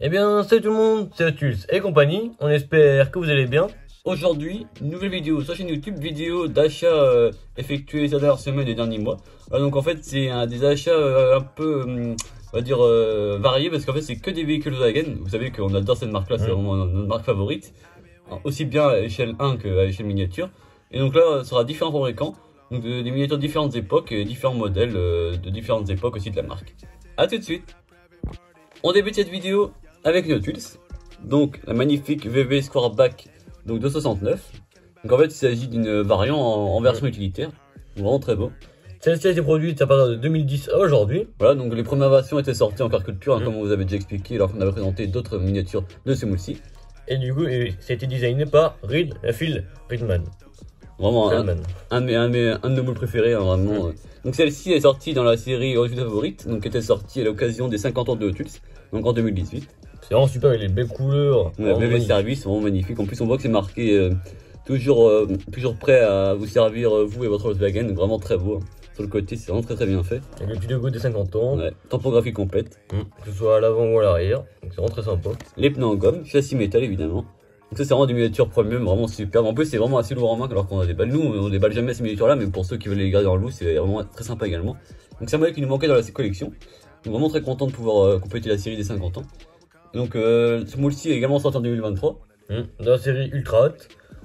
Eh bien, salut tout le monde, c'est Otus et compagnie, on espère que vous allez bien. Aujourd'hui, une nouvelle vidéo sur la chaîne YouTube, vidéo d'achat effectués ces dernières semaines et derniers mois. Donc en fait, c'est des achats un peu, on va dire, variés parce qu'en fait, c'est que des véhicules Volkswagen. Vous savez qu'on adore cette marque-là, c'est vraiment notre marque favorite. Alors, aussi bien à l'échelle 1 qu'à l'échelle miniature. Et donc là, ça sera différents fabricants, donc des miniatures de différentes époques et différents modèles de différentes époques aussi de la marque. A tout de suite. On débute cette vidéo avec une Otus, donc la magnifique VV Squareback donc 269. Donc en fait il s'agit d'une variante en version utilitaire, vraiment très beau. Celle-ci a été produite à partir de 2010 à aujourd'hui. Voilà, donc les premières versions étaient sorties en car culture, comme on vous avait déjà expliqué alors qu'on avait présenté d'autres miniatures de ce moule-ci. Et du coup, ça a été designé par Phil Reedman. Vraiment un de nos moules préférés, hein, vraiment. Donc celle-ci est sortie dans la série Origine Favorite, donc qui était sortie à l'occasion des 50 ans de Otus, donc en 2018. C'est vraiment super avec les belles couleurs. Ouais, VV Service, vraiment magnifique. En plus, on voit que c'est marqué toujours prêt à vous servir, vous et votre Volkswagen. Donc, vraiment très beau. Hein. Sur le côté, c'est vraiment très bien fait. Avec le petit logo des 50 ans. Ouais, topographie complète. Que ce soit à l'avant ou à l'arrière. Donc, c'est vraiment très sympa. Les pneus en gomme, châssis métal évidemment. Donc, ça, c'est vraiment des miniatures premium, vraiment super. En plus, c'est vraiment assez lourd en main alors qu'on a des balles. Nous, on déballe jamais ces miniatures là, mais pour ceux qui veulent les garder dans le loup, c'est vraiment très sympa également. Donc, c'est un modèle qui nous manquait dans la collection. Donc, vraiment très content de pouvoir compléter la série des 50 ans. Donc ce moule-ci est également sorti en 2023. Dans la série Ultra Hot.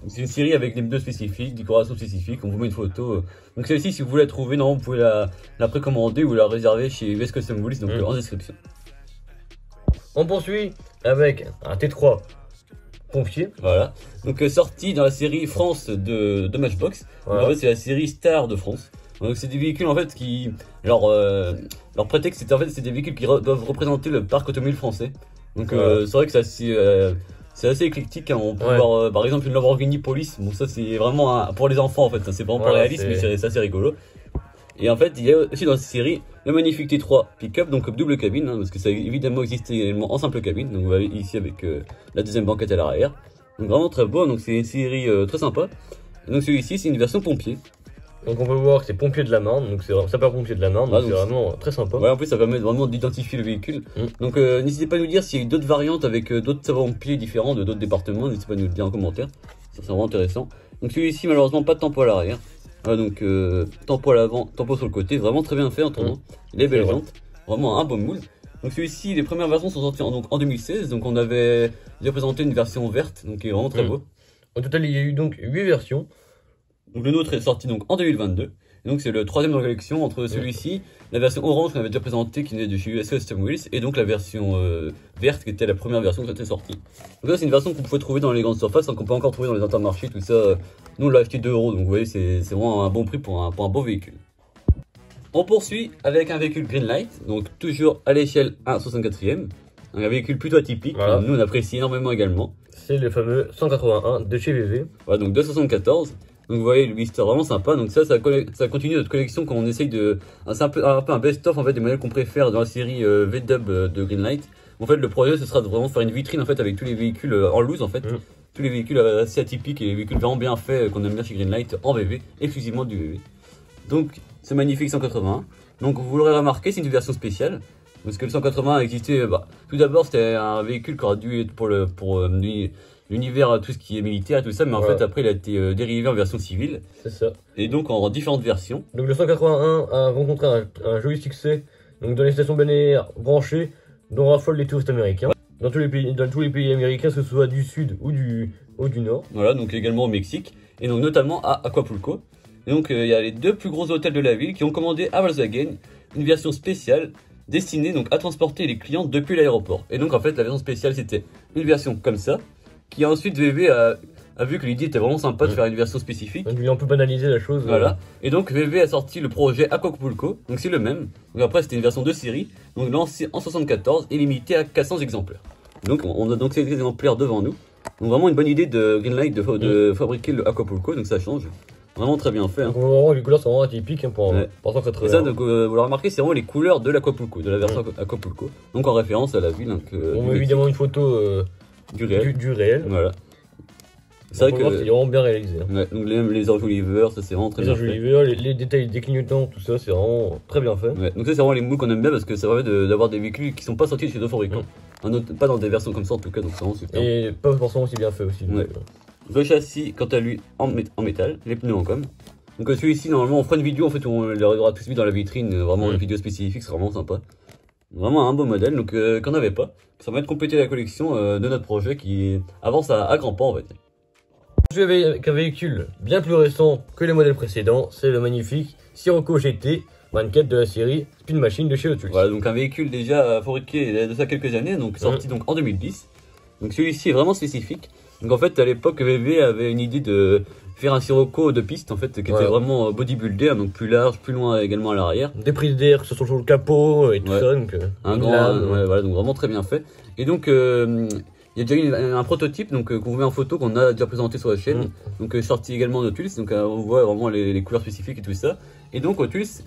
C'est une série avec des pneus spécifiques, décorations spécifiques, on vous met une photo. Donc celle-ci, si vous voulez la trouver, non, vous pouvez la précommander ou la réserver chez US Custom Wheels, donc en description. On poursuit avec un T3 pompier. Voilà, donc sorti dans la série France de Matchbox. Voilà. En fait, c'est la série Star de France. Donc c'est des véhicules en fait qui... leur prétexte, c'est en fait, c'est des véhicules qui doivent représenter le parc automobile français. Donc c'est vrai que c'est assez éclectique, hein. On peut voir par exemple une Lamborghini Police. Bon, ça c'est vraiment pour les enfants en fait, c'est vraiment pas réaliste, mais c'est assez rigolo. Et en fait il y a aussi dans cette série le magnifique T3 pick-up, donc double cabine, hein, parce que ça a évidemment existé également en simple cabine. Donc vous voyez ici avec la deuxième banquette à l'arrière. Donc vraiment très beau, donc c'est une série très sympa. Et donc celui-ci c'est une version pompier. Donc on peut voir que c'est pompier de la Marne, donc c'est sapeur-pompier de la Marne, donc c'est vraiment très sympa. Ouais, en plus ça permet vraiment d'identifier le véhicule. Donc n'hésitez pas à nous dire s'il y a d'autres variantes avec d'autres sapeurs-pompiers différents de d'autres départements, n'hésitez pas à nous le dire en commentaire, ça c'est vraiment intéressant. Donc celui-ci malheureusement pas de tempo à l'arrière, donc tempo à l'avant, tempo sur le côté, vraiment très bien fait en tournant, les belles jantes, vraiment un bon moule. Donc celui-ci, les premières versions sont sorties en 2016, donc on avait déjà présenté une version verte, donc qui est vraiment très beau. Au total il y a eu donc 8 versions. Donc le nôtre est sorti donc en 2022. Et donc c'est le troisième dans la collection entre celui-ci, la version orange qu'on avait déjà présentée qui venait de chez US Custom Wheels, et donc la version verte qui était la première version qui était sortie. Donc là c'est une version qu'on pouvait trouver dans les grandes surfaces, hein, qu'on peut encore trouver dans les intermarchés, tout ça. Nous on l'a acheté 2 €, donc vous voyez c'est vraiment un bon prix pour un beau véhicule. On poursuit avec un véhicule Greenlight, donc toujours à l'échelle 1/64e. Un véhicule plutôt atypique, nous on apprécie énormément également. C'est le fameux 181 de chez VV. Voilà, donc 274. Donc vous voyez le blister vraiment sympa. Donc ça continue notre collection quand on essaye de... C'est un peu un best-of en fait des modèles qu'on préfère dans la série V-Dub de Greenlight. En fait le projet ce sera de vraiment faire une vitrine en fait avec tous les véhicules en loose en fait. Tous les véhicules assez atypiques et les véhicules vraiment bien faits qu'on aime bien chez Greenlight en VV, exclusivement du VV. Donc ce magnifique 181. Donc vous l'aurez remarqué, c'est une version spéciale. Parce que le 180 existait, tout d'abord c'était un véhicule qui aurait dû être pour l'univers, tout ce qui est militaire et tout ça, mais en fait après il a été dérivé en version civile. C'est ça. Et donc en différentes versions. Donc le 181 a rencontré un joli succès donc dans les stations balnéaires branchées dont raffolent les touristes américains. Dans tous les pays américains, que ce soit du sud ou du nord. Voilà, donc également au Mexique, et donc notamment à Acapulco. Et donc il y a les deux plus gros hôtels de la ville qui ont commandé à Volkswagen une version spéciale destinée donc à transporter les clients depuis l'aéroport. Et donc en fait la version spéciale c'était une version comme ça, qui ensuite VV a vu que l'idée était vraiment sympa de faire une version spécifique. Donc il a un peu banalisé la chose. Voilà. Et donc VV a sorti le projet Acapulco, donc c'est le même. Donc après c'était une version de série, donc lancée en 74 et limitée à 400 exemplaires. Donc on a donc ces exemplaires devant nous. Donc vraiment une bonne idée de Greenlight de fabriquer le Acapulco, donc ça change. Vraiment très bien fait. Hein. Donc vraiment, les couleurs sont vraiment atypiques pour 180. Et ça, donc, vous l'avez remarqué, c'est vraiment les couleurs de l'Acapulco, de la version Acapulco. Donc en référence à la ville. Hein, on met évidemment une photo du réel. Voilà. C'est vrai que c'est vraiment bien réalisé. Hein. Ouais, donc les enjoliveurs, ça c'est vraiment très bien fait. Les enjoliveurs, les détails des clignotants, tout ça, c'est vraiment très bien fait. Ouais, donc ça c'est vraiment les moules qu'on aime bien parce que ça permet d'avoir des véhicules qui sont pas sortis de chez d'autres fabricants. pas dans des versions comme ça en tout cas, donc c'est vraiment super. Et pas forcément aussi bien fait aussi. Donc, Ouais. Le châssis, quant à lui, en métal, les pneus en gomme. Donc celui-ci, normalement, on fera une vidéo en fait où on les aura tous mis dans la vitrine, vraiment une vidéo spécifique, c'est vraiment sympa. Vraiment un beau modèle, donc qu'on n'avait pas. Ça va être compléter la collection de notre projet qui avance à grands pas, on va dire. Je suis avec un véhicule bien plus récent que les modèles précédents, c'est le magnifique Sirocco GT 24 de la série Speed Machine de chez Hot Wheels. Voilà, donc un véhicule déjà fabriqué de ça quelques années, donc sorti donc en 2010. Donc celui-ci est vraiment spécifique. Donc en fait, à l'époque, VV avait une idée de faire un Sirocco de piste en fait, qui était vraiment bodybuildé, donc plus large, plus loin également à l'arrière. Des prises d'air, que ce soit sur le capot et tout ça. Donc, un grand, voilà, donc vraiment très bien fait. Et donc, il y a déjà eu un prototype donc qu'on vous met en photo, qu'on a déjà présenté sur la chaîne. Donc sorti également de Hot Wheels, donc on voit vraiment les couleurs spécifiques et tout ça. Et donc Hot Wheels,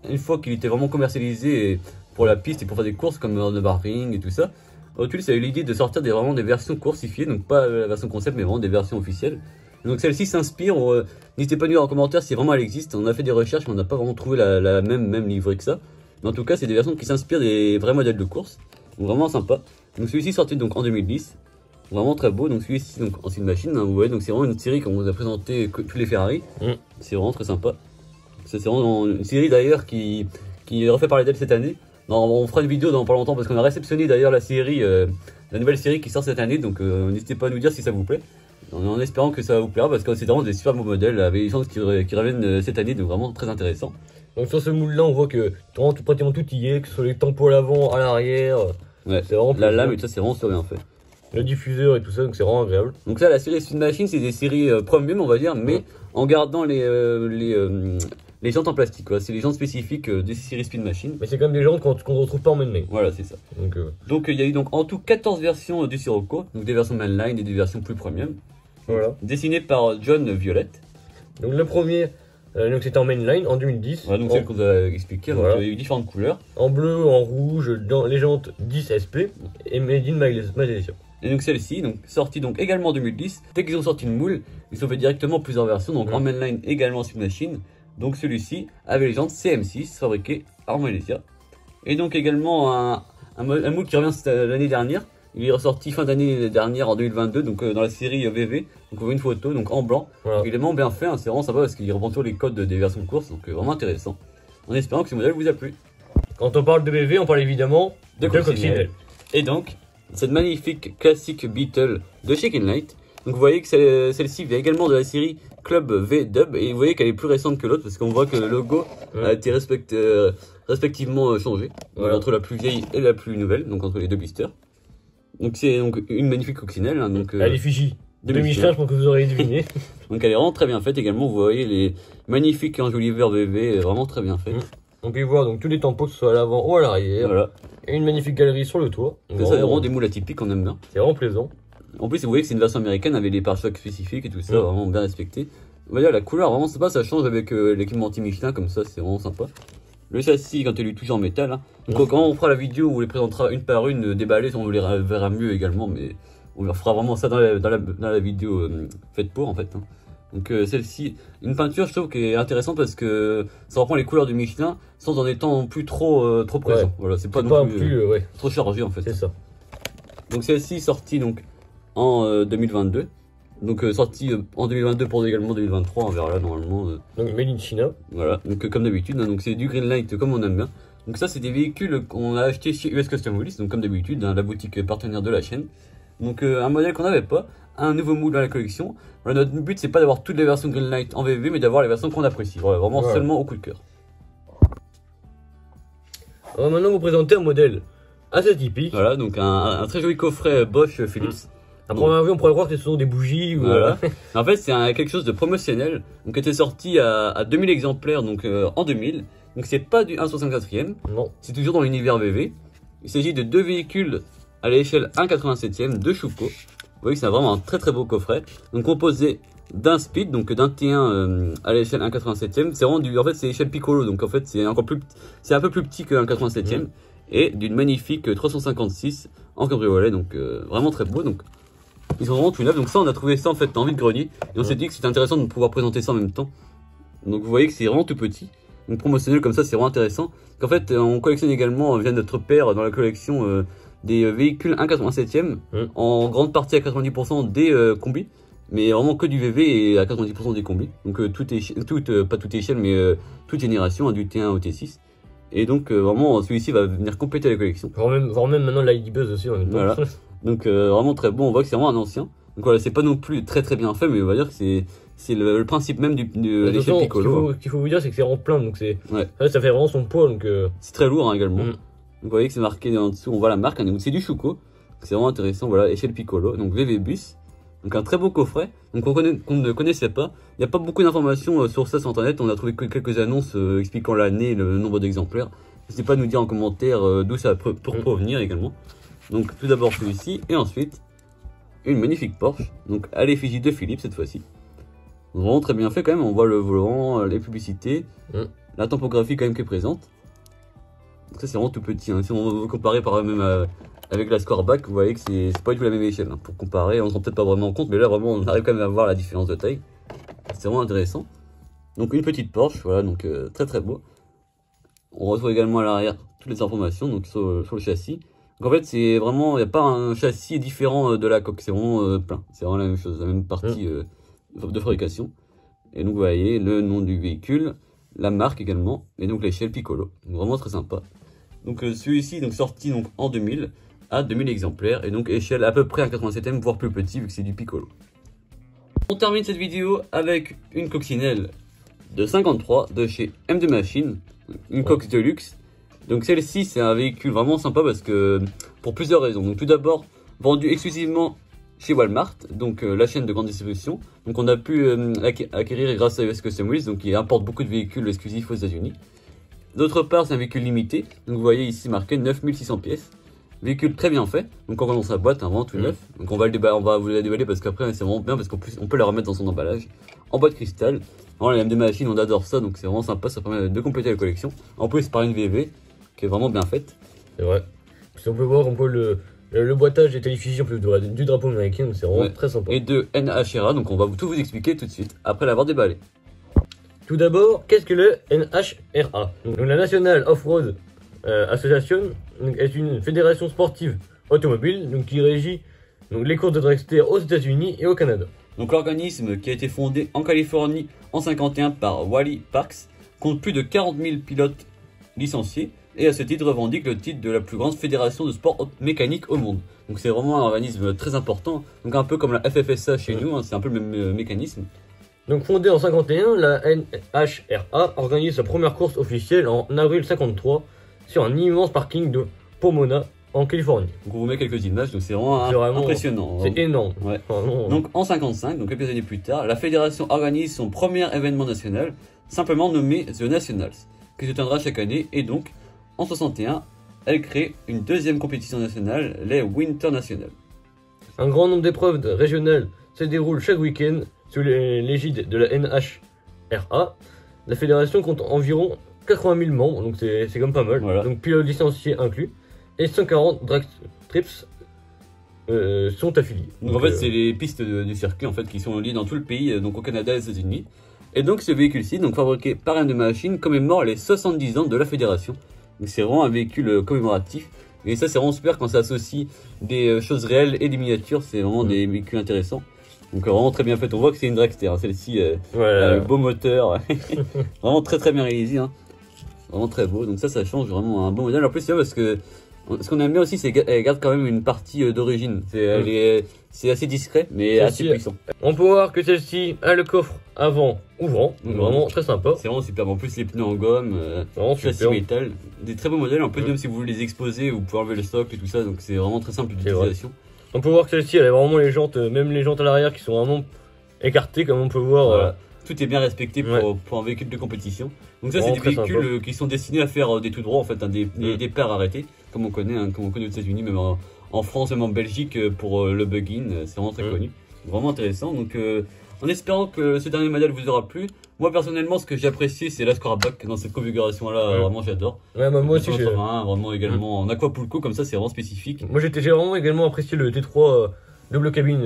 une fois qu'il était vraiment commercialisé pour la piste et pour faire des courses comme le Barring et tout ça, Hot Wheels a eu l'idée de sortir vraiment des versions coursifiées, donc pas la version concept mais vraiment des versions officielles. Donc celle-ci s'inspire, n'hésitez pas à nous dire en commentaire si vraiment elle existe. On a fait des recherches mais on n'a pas vraiment trouvé la même livrée que ça. Mais en tout cas c'est des versions qui s'inspirent des vrais modèles de course, donc vraiment sympa. Donc celui-ci sorti donc en 2010, vraiment très beau. Donc celui-ci donc en Speed Machine, hein, vous voyez, donc c'est vraiment une série qu'on vous a présenté tous les Ferrari. C'est vraiment très sympa. C'est vraiment une série d'ailleurs qui est refait par les d'elle cette année. Non, on fera une vidéo dans pas longtemps parce qu'on a réceptionné d'ailleurs la série, la nouvelle série qui sort cette année. Donc n'hésitez pas à nous dire si ça vous plaît. En espérant que ça va vous plaire parce que c'est vraiment des super beaux modèles avec des gens qui reviennent cette année, donc vraiment très intéressant. Donc sur ce moule là on voit que pratiquement tout y est, que ce soit les tampons à l'avant, à l'arrière. Ouais, c'est vraiment la lame et tout ça c'est vraiment super bien fait. Le diffuseur et tout ça, donc c'est vraiment agréable. Donc ça, la série Speed Machine, c'est des séries premium on va dire, mais en gardant les jantes en plastique, quoi. C'est les jantes spécifiques des séries Speed Machine. Mais c'est quand même des jantes qu'on ne retrouve pas en mainline. Voilà, c'est ça. Donc il y a eu donc en tout 14 versions du Sirocco, donc des versions mainline et des versions plus premium. Voilà. Dessinées par John Violette. Donc le premier, donc c'était en mainline en 2010. Voilà, donc celle qu'on vous a expliqué, donc il y a eu différentes couleurs. En bleu, en rouge, dans les jantes 10 SP et Made in Malaysia. Et donc celle-ci, donc sortie donc également en 2010. Dès qu'ils ont sorti le moule, ils ont fait directement plusieurs versions, donc en mainline également Speed Machine. Donc celui-ci avait les jantes CM6 fabriquées en Malaysia. Et donc également un moule qui revient l'année dernière. Il est ressorti fin d'année dernière en 2022, donc dans la série VV. Donc on voit une photo donc en blanc. Donc, il est vraiment bien fait, hein, c'est vraiment sympa parce qu'il reprend toujours les codes des versions de course, donc vraiment intéressant. En espérant que ce modèle vous a plu. Quand on parle de VV, on parle évidemment de Coccinelle. Et donc, cette magnifique classique Beetle de Shaken Light. Donc vous voyez que celle-ci vient également de la série Club V Dub et vous voyez qu'elle est plus récente que l'autre parce qu'on voit que le logo a été respectivement changé entre la plus vieille et la plus nouvelle, donc entre les deux blisters. Donc c'est donc une magnifique coccinelle. Hein, donc, elle est Fiji. De Michelin, je pense que vous aurez deviné. Donc elle est vraiment très bien faite également. Vous voyez les magnifiques enjoliveurs VV, vraiment très bien fait. On peut voir donc tous les tampons que ce soit à l'avant ou à l'arrière. Voilà. Et une magnifique galerie sur le toit. C'est ça, vraiment des moules atypiques qu'on aime bien. C'est vraiment plaisant. En plus, vous voyez que c'est une version américaine avec des pare-chocs spécifiques et tout ça, vraiment bien respecté. On va dire la couleur, vraiment sympa, ça change avec l'équipement anti-Michelin comme ça, c'est vraiment sympa. Le châssis, quand il est toujours en métal. Hein. Donc quand on fera la vidéo où on les présentera une par une déballées, on les verra mieux également, mais on fera vraiment ça dans la vidéo faite pour en fait. Hein. Donc celle-ci, une peinture je trouve qui est intéressante parce que ça reprend les couleurs du Michelin sans en étant non plus trop présent. Voilà, c'est pas non plus trop chargé en fait. C'est ça. Donc celle-ci sortie donc en 2022. Donc sorti en 2022 pour également 2023, on verra là normalement. Donc made in China. Voilà, donc comme d'habitude, hein, donc c'est du green light comme on aime bien. Donc ça c'est des véhicules qu'on a acheté chez US Custom Wheels, donc comme d'habitude, hein, la boutique partenaire de la chaîne. Donc un modèle qu'on n'avait pas, un nouveau moule dans la collection. Voilà, notre but c'est pas d'avoir toutes les versions green light en VV, mais d'avoir les versions qu'on apprécie. Voilà, vraiment seulement au coup de cœur. On va maintenant vous présenter un modèle assez typique. Voilà, donc un très joli coffret Bosch Philips. À première vue, on pourrait croire que ce sont des bougies. Ou voilà. En fait, c'est quelque chose de promotionnel. Donc, qui était sorti à 2000 exemplaires donc, en 2000. Donc, c'est pas du 1/64e. Non. C'est toujours dans l'univers VV. Il s'agit de deux véhicules à l'échelle 1/87e de Schuco. Vous voyez que c'est vraiment un très très beau coffret. Donc, composé d'un speed, donc d'un T1 à l'échelle 1/87e. C'est vraiment en fait, c'est l'échelle Piccolo. Donc, en fait, c'est un peu plus petit que 1/87e. Et d'une magnifique 356 en cabriolet. Donc, vraiment très beau. Donc, ils sont vraiment tout neufs, donc ça on a trouvé ça en fait en vide-grenier et on s'est dit que c'était intéressant de pouvoir présenter ça en même temps. Donc vous voyez que c'est vraiment tout petit, donc promotionnel comme ça c'est vraiment intéressant. En fait on collectionne également via notre père dans la collection des véhicules 1,87e, en grande partie à 90% des combis, mais vraiment que du VV et à 90% des combis. Donc pas toute échelle, mais toute génération, hein, du T1 au T6. Et donc vraiment celui-ci va venir compléter la collection. Voire même maintenant l'ID Buzz aussi, on est voilà. Donc vraiment très bon, on voit que c'est vraiment un ancien. Donc voilà, c'est pas non plus très bien fait, mais on va dire que c'est le principe même de l'échelle Piccolo. Ce qu'il faut vous dire, c'est que c'est vraiment plein, donc ça fait vraiment son poids. Donc c'est très lourd, hein, également. Donc vous voyez que c'est marqué en dessous, on voit la marque, hein, c'est du Schuko. C'est vraiment intéressant, voilà, échelle Piccolo, donc VV Bus. Donc un très beau coffret, donc qu'on ne connaissait pas. Il n'y a pas beaucoup d'informations sur ça sur internet, on a trouvé que quelques annonces expliquant l'année, le nombre d'exemplaires. N'hésitez pas à nous dire en commentaire d'où ça peut provenir également. Donc tout d'abord celui-ci, et ensuite une magnifique Porsche, donc à l'effigie de Philippe cette fois-ci. Vraiment très bien fait quand même, on voit le volant, les publicités, la topographie quand même qui est présente. Donc ça c'est vraiment tout petit, hein. Si on veut comparer par même avec la Scoreback, vous voyez que c'est pas du tout la même échelle, hein. Pour comparer, on ne se rend peut-être pas vraiment compte, mais là vraiment on arrive quand même à voir la différence de taille. C'est vraiment intéressant. Donc une petite Porsche, voilà, donc très beau. On retrouve également à l'arrière toutes les informations donc sur le châssis. Donc en fait c'est vraiment, il n'y a pas un châssis différent de la coque, c'est vraiment plein. C'est vraiment la même chose, la même partie de fabrication. Et donc vous voyez le nom du véhicule, la marque également, et donc l'échelle Piccolo. Donc vraiment très sympa. Donc celui-ci donc sorti donc en 2000 à 2000 exemplaires, et donc échelle à peu près un 87e, voire plus petit vu que c'est du Piccolo. On termine cette vidéo avec une coccinelle de 53 de chez M2 Machine, une coque de luxe. Donc celle-ci c'est un véhicule vraiment sympa parce que pour plusieurs raisons. Donc tout d'abord vendu exclusivement chez Walmart, donc la chaîne de grande distribution. Donc on a pu acquérir grâce à US Custom Wheels, donc qui importe beaucoup de véhicules exclusifs aux États-Unis. D'autre part c'est un véhicule limité, donc vous voyez ici marqué 9600 pièces. Véhicule très bien fait, donc on va dans sa boîte, hein, vraiment tout neuf. Donc on va vous la déballer parce qu'après c'est vraiment bien parce qu'en plus on peut la remettre dans son emballage en boîte cristal. Vraiment les M2 Machine on adore ça, donc c'est vraiment sympa, ça permet de compléter la collection. En plus par une VV qui est vraiment bien faite. C'est vrai. Si on peut voir, le boitage est à l'effigie du drapeau américain, donc c'est vraiment très sympa. Et de NHRA, donc on va tout vous expliquer tout de suite après l'avoir déballé. Tout d'abord, qu'est-ce que le NHRA? Donc la National Off-Road Association est une fédération sportive automobile qui régit les courses de dragster aux États-Unis et au Canada. Donc l'organisme qui a été fondé en Californie en 51 par Wally Parks compte plus de 40 000 pilotes licenciés et à ce titre revendique le titre de la plus grande fédération de sport mécanique au monde. Donc c'est vraiment un organisme très important, donc un peu comme la FFSA chez nous, hein, c'est un peu le même mécanisme. Donc fondée en 51, la NHRA organise sa première course officielle en avril 53 sur un immense parking de Pomona en Californie. Donc on vous met quelques images, donc c'est vraiment impressionnant. C'est énorme. Ouais. Donc en 55, donc quelques années plus tard, la fédération organise son premier événement national, simplement nommé The Nationals, qui se tiendra chaque année, et donc en 61, elle crée une deuxième compétition nationale, les Winter Nationals. Un grand nombre d'épreuves régionales se déroulent chaque week-end sous l'égide de la NHRA. La fédération compte environ 80 000 membres, donc c'est quand même pas mal. Voilà. Donc pilotes licenciés inclus, et 140 drag strips sont affiliés. Donc en fait c'est les pistes du circuit en fait qui sont liées dans tout le pays, donc au Canada et aux États-Unis. Et donc ce véhicule-ci, donc fabriqué par M2 Machine, commémore les 70 ans de la fédération. Donc c'est vraiment un véhicule commémoratif. Et ça c'est vraiment super quand ça associe des choses réelles et des miniatures, c'est vraiment des véhicules intéressants. Donc vraiment très bien fait, on voit que c'est une dragster, hein. Celle-ci, beau moteur, vraiment très bien réalisé, hein. Vraiment très beau, donc ça change vraiment un bon modèle. En plus c'est parce que ce qu'on aime bien aussi c'est qu'elle garde quand même une partie d'origine, c'est assez discret mais assez puissant. On peut voir que celle-ci a le coffre avant ouvrant, donc vraiment très sympa. C'est vraiment super, en plus les pneus en gomme, châssis métal, des très beaux modèles, en plus même si vous voulez les exposer, vous pouvez enlever le stock et tout ça, donc c'est vraiment très simple d'utilisation. On peut voir que celle-ci elle a vraiment les jantes, même les jantes à l'arrière qui sont vraiment écartées comme on peut voir. Voilà. Tout est bien respecté pour un véhicule de compétition. Donc ça c'est des véhicules qui sont destinés à faire des tout droits en fait, hein, des paires arrêtées, comme on connaît, hein, aux États-Unis, même en France, même en Belgique pour le bug-in, c'est vraiment très connu. Vraiment intéressant, donc en espérant que ce dernier modèle vous aura plu. Moi personnellement ce que j'ai apprécié c'est la Scoreback dans cette configuration là, vraiment j'adore. Ouais, bah, moi aussi j'ai vraiment également en Aquapulco comme ça c'est vraiment spécifique. Moi j'ai vraiment également apprécié le T3 double cabine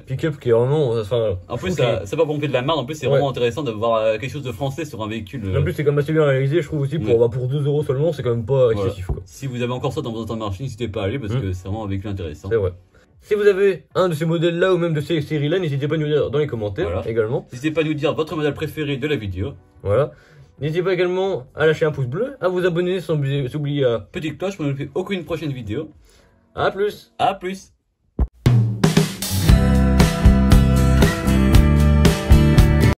pick-up qui est vraiment. Enfin, en plus, c'est pas pomper de la merde, en plus, c'est vraiment intéressant d'avoir quelque chose de français sur un véhicule. En plus, c'est quand même assez bien réalisé, je trouve aussi, pour 2 € seulement, c'est quand même pas excessif. Quoi. Si vous avez encore ça dans votre marché, n'hésitez pas à aller parce que c'est vraiment un véhicule intéressant. C'est vrai. Si vous avez un de ces modèles-là ou même de ces séries-là, n'hésitez pas à nous dire dans les commentaires également. N'hésitez pas à nous dire votre modèle préféré de la vidéo. Voilà. N'hésitez pas également à lâcher un pouce bleu, à vous abonner sans oublier petite cloche pour ne louper aucune prochaine vidéo. A plus. À plus.